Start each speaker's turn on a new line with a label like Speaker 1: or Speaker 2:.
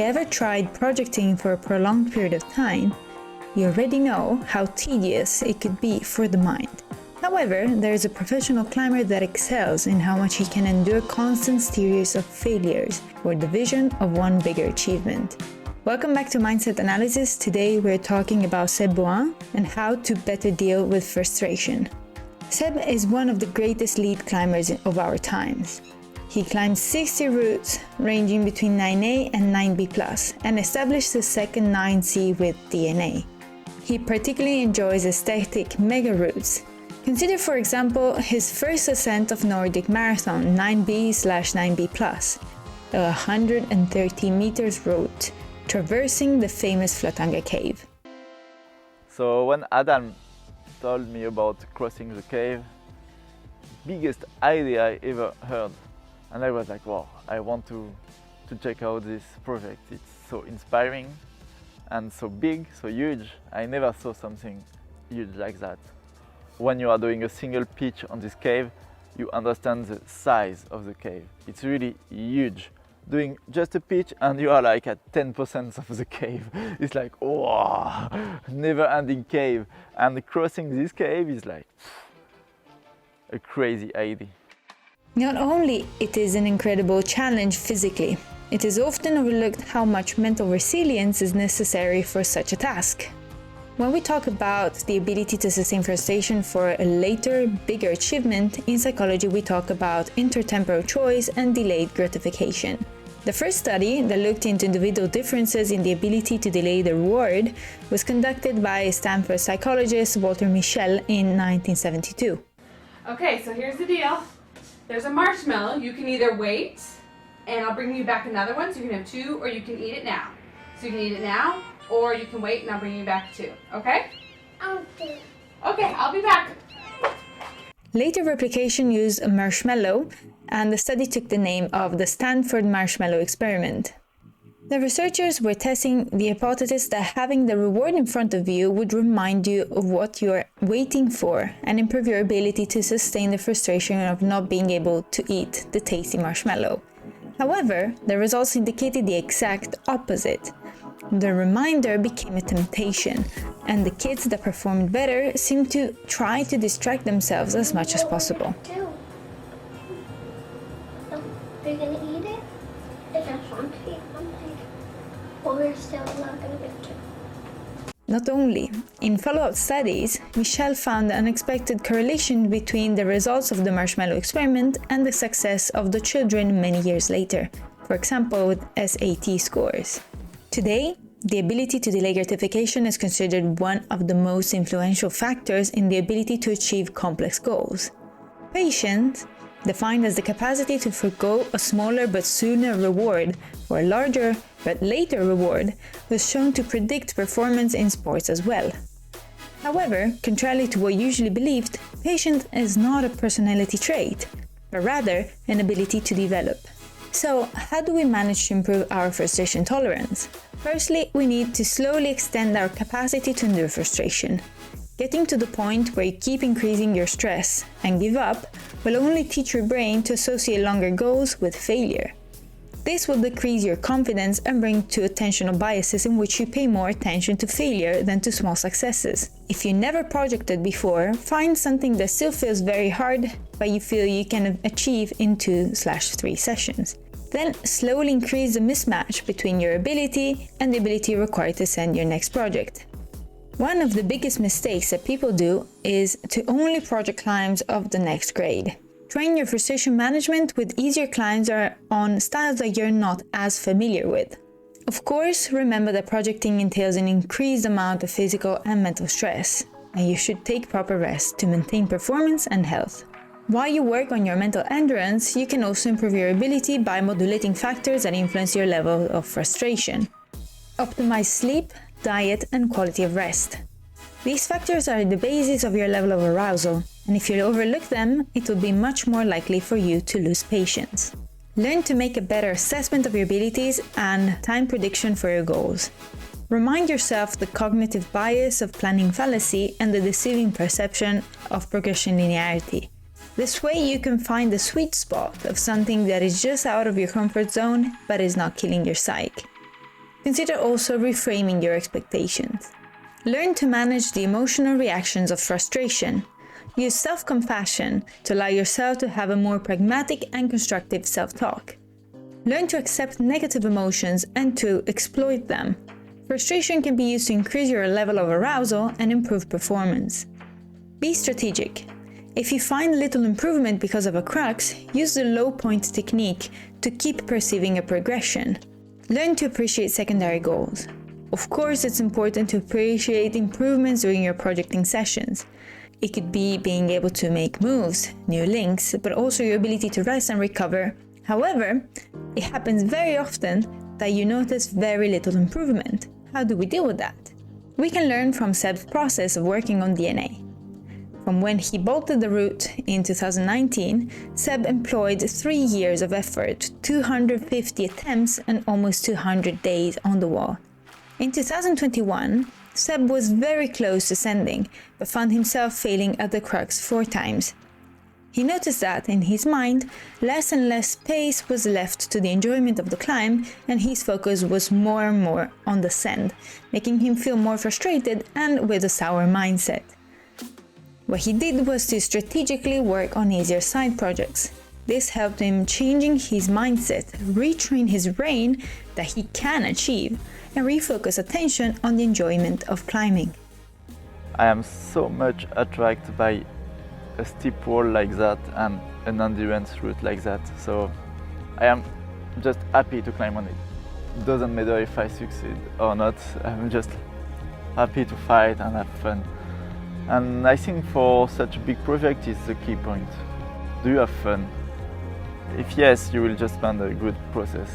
Speaker 1: ever tried projecting for a prolonged period of time, you already know how tedious it could be for the mind. However, there is a professional climber that excels in how much he can endure constant series of failures for the vision of one bigger achievement. Welcome back to Mindset Analysis. Today we're talking about Seb Bouin and how to better deal with frustration. Seb is one of the greatest lead climbers of our times. He climbed 60 routes ranging between 9A and 9B+, and established the second 9C with DNA. He particularly enjoys aesthetic mega routes. Consider, for example, his first ascent of Nordic Marathon 9B/9B+, a 130 meters route traversing the famous Flotanga cave.
Speaker 2: So when Adam told me about crossing the cave, biggest idea I ever heard, and I was like, wow, I want to check out this project. It's so inspiring and so big, so huge. I never saw something huge like that. When you are doing a single pitch on this cave, you understand the size of the cave. It's really huge. Doing just a pitch and you are like at 10% of the cave. It's like, wow, never-ending cave. And crossing this cave is like a crazy idea.
Speaker 1: Not only it is an incredible challenge physically, it is often overlooked how much mental resilience is necessary for such a task. When we talk about the ability to sustain frustration for a later, bigger achievement, in psychology we talk about intertemporal choice and delayed gratification. The first study that looked into individual differences in the ability to delay the reward was conducted by Stanford psychologist Walter Mischel in 1972.
Speaker 3: Okay, so here's the deal. There's a marshmallow. You can either wait, and I'll bring you back another one, so you can have two, or you can eat it now. So you can eat it now, or you can wait and I'll bring you back two, okay? Okay, I'll be back.
Speaker 1: Later replication used a marshmallow, and the study took the name of the Stanford Marshmallow Experiment. The researchers were testing the hypothesis that having the reward in front of you would remind you of what you are waiting for and improve your ability to sustain the frustration of not being able to eat the tasty marshmallow. However, the results indicated the exact opposite. The reminder became a temptation, and the kids that performed better seemed to try to distract themselves as much as possible.
Speaker 4: Are you gonna eat it? If I want to eat something, or we're still not gonna get to.
Speaker 1: Not only, in follow-up studies, Mischel found an unexpected correlation between the results of the marshmallow experiment and the success of the children many years later, for example with SAT scores. Today, the ability to delay gratification is considered one of the most influential factors in the ability to achieve complex goals. Patience, defined as the capacity to forgo a smaller but sooner reward for a larger but later reward, was shown to predict performance in sports as well. However, contrary to what usually believed, patience is not a personality trait, but rather an ability to develop. So, how do we manage to improve our frustration tolerance? Firstly, we need to slowly extend our capacity to endure frustration. Getting to the point where you keep increasing your stress and give up will only teach your brain to associate longer goals with failure. This will decrease your confidence and bring to attentional biases in which you pay more attention to failure than to small successes. If you never projected before, find something that still feels very hard, but you feel you can achieve in 2/3 sessions. Then slowly increase the mismatch between your ability and the ability required to send your next project. One of the biggest mistakes that people do is to only project climbs of the next grade. Train your frustration management with easier climbs or on styles that you're not as familiar with. Of course, remember that projecting entails an increased amount of physical and mental stress, and you should take proper rest to maintain performance and health. While you work on your mental endurance, you can also improve your ability by modulating factors that influence your level of frustration. Optimize sleep, diet, and quality of rest. These factors are the basis of your level of arousal, and if you overlook them, it will be much more likely for you to lose patience. Learn to make a better assessment of your abilities and time prediction for your goals. Remind yourself the cognitive bias of planning fallacy and the deceiving perception of progression linearity. This way you can find the sweet spot of something that is just out of your comfort zone but is not killing your psyche. Consider also reframing your expectations. Learn to manage the emotional reactions of frustration. Use self-compassion to allow yourself to have a more pragmatic and constructive self-talk. Learn to accept negative emotions and to exploit them. Frustration can be used to increase your level of arousal and improve performance. Be strategic. If you find little improvement because of a crux, use the low point technique to keep perceiving a progression. Learn to appreciate secondary goals. Of course, it's important to appreciate improvements during your projecting sessions. It could be being able to make moves, new links, but also your ability to rest and recover. However, it happens very often that you notice very little improvement. How do we deal with that? We can learn from Seb's process of working on DNA. From when he bolted the route in 2019, Seb employed 3 years of effort, 250 attempts and almost 200 days on the wall. In 2021, Seb was very close to sending, but found himself failing at the crux 4 times. He noticed that, in his mind, less and less space was left to the enjoyment of the climb, and his focus was more and more on the send, making him feel more frustrated and with a sour mindset. What he did was to strategically work on easier side projects. This helped him changing his mindset, retrain his brain that he can achieve, and refocus attention on the enjoyment of climbing.
Speaker 2: I am so much attracted by a steep wall like that and an endurance route like that. So I am just happy to climb on it. It doesn't matter if I succeed or not. I'm just happy to fight and have fun. And I think for such a big project is the key point. Do you have fun? If yes, you will just find a good process.